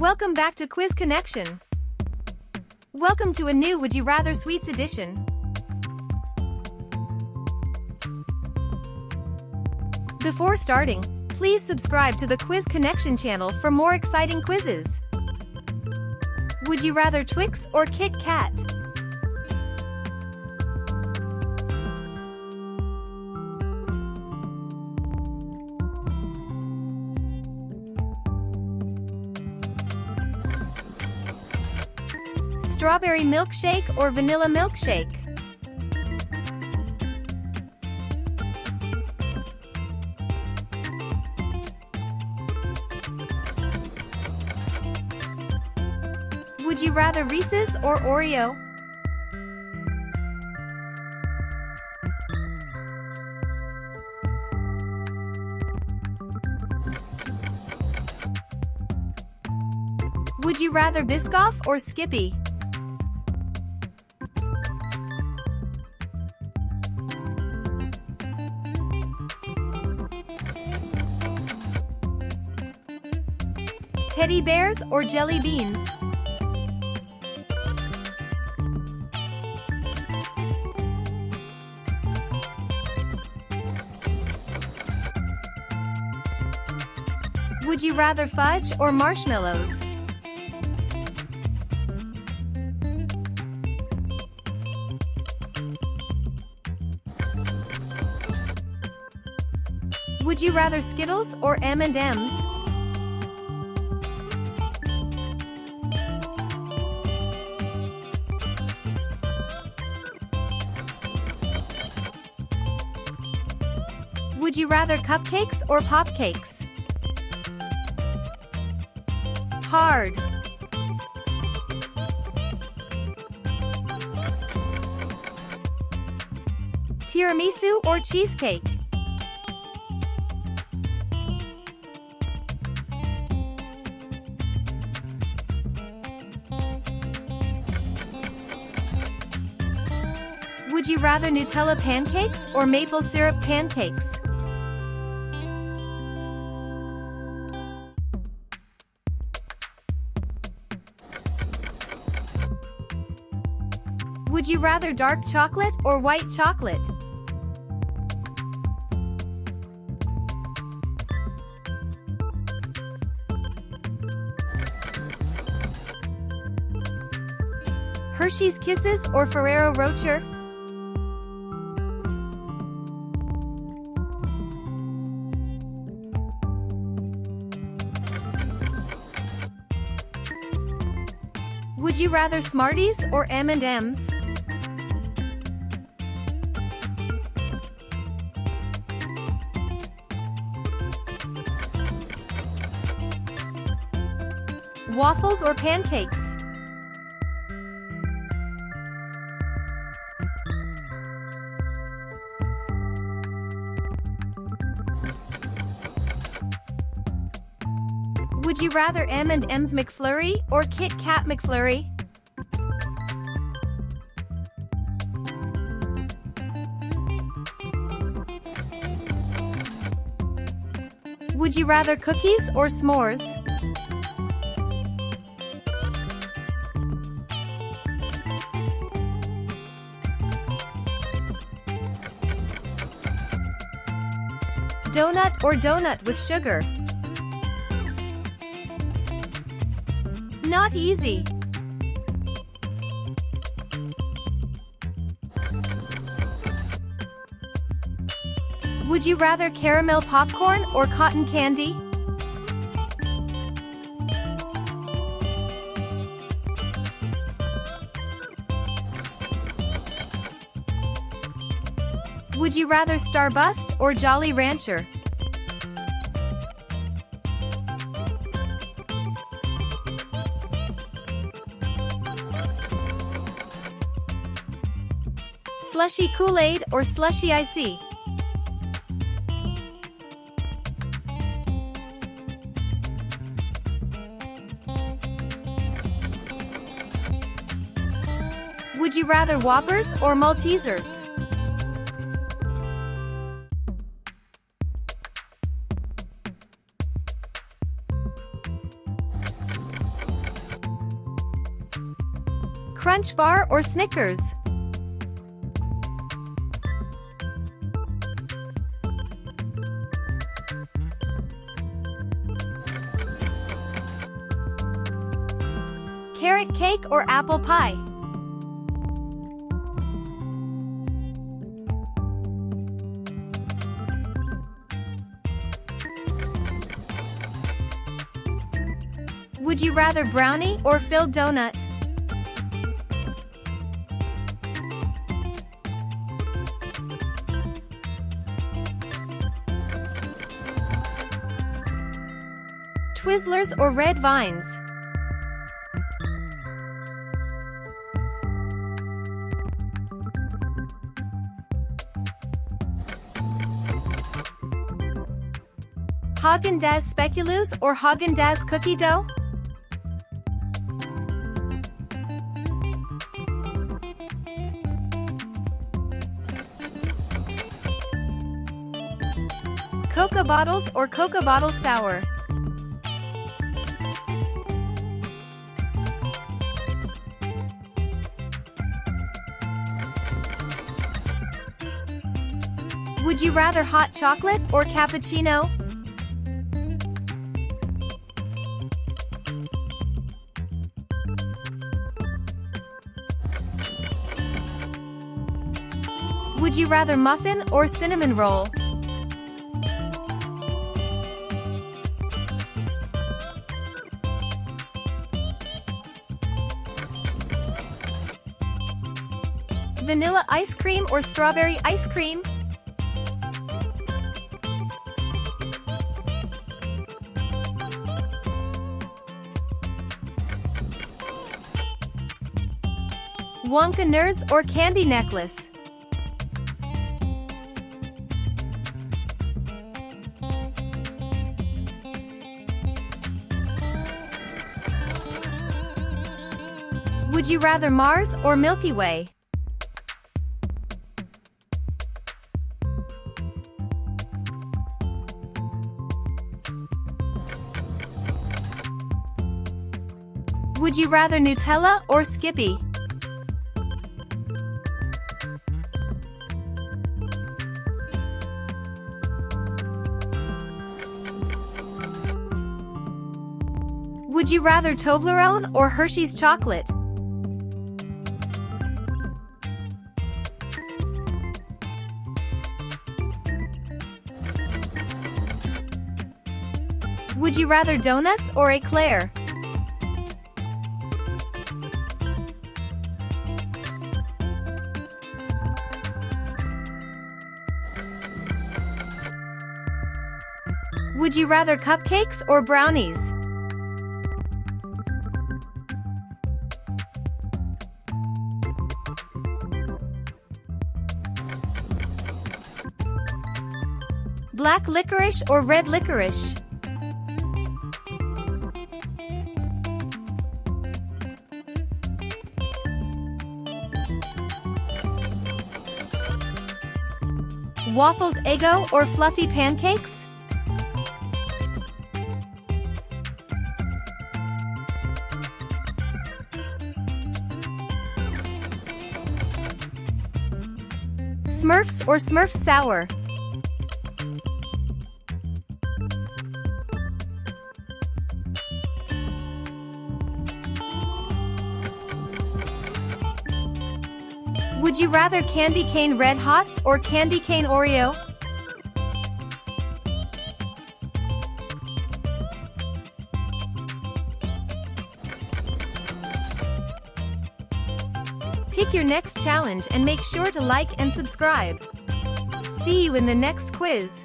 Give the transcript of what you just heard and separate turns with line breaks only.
Welcome back to Quiz Connection. Welcome to a new Would You Rather Sweets edition. Before starting, please subscribe to the Quiz Connection channel for more exciting quizzes. Would you rather Twix or Kit Kat? Strawberry milkshake or vanilla milkshake? Would you rather Reese's or Oreo? Would you rather Biscoff or Skippy? Teddy bears or jelly beans? Would you rather fudge or marshmallows? Would you rather Skittles or M&Ms? Would you rather cupcakes or popcakes? Hard. Tiramisu or cheesecake? Would you rather Nutella pancakes or maple syrup pancakes? Would you rather dark chocolate or white chocolate? Hershey's Kisses or Ferrero Rocher? Would you rather Smarties or M&Ms? Waffles or pancakes? Would you rather M&M's McFlurry or Kit Kat McFlurry? Would you rather cookies or s'mores? Donut or donut with sugar? Not easy. Would you rather caramel popcorn or cotton candy? Would you rather Starburst or Jolly Rancher? Slushy Kool-Aid or Slushy Icy? Would you rather Whoppers or Maltesers? Crunch Bar or Snickers? Carrot cake or apple pie? Would you rather brownie or filled donut? Twizzlers or red vines? Haagen-Dazs speculoos or Haagen-Dazs cookie dough? Coca bottles or Coca bottles sour? Would you rather hot chocolate or cappuccino? Would you rather muffin or cinnamon roll? Vanilla ice cream or strawberry ice cream? Wonka nerds or candy necklace? Would you rather Mars or Milky Way? Would you rather Nutella or Skippy? Would you rather Toblerone or Hershey's chocolate? Would you rather donuts or eclair? Would you rather cupcakes or brownies? Black licorice or red licorice? Waffles Eggo or fluffy pancakes? Smurfs or Smurfs sour? Would you rather candy cane Red Hots or candy cane Oreo? Pick your next challenge and make sure to like and subscribe. See you in the next quiz.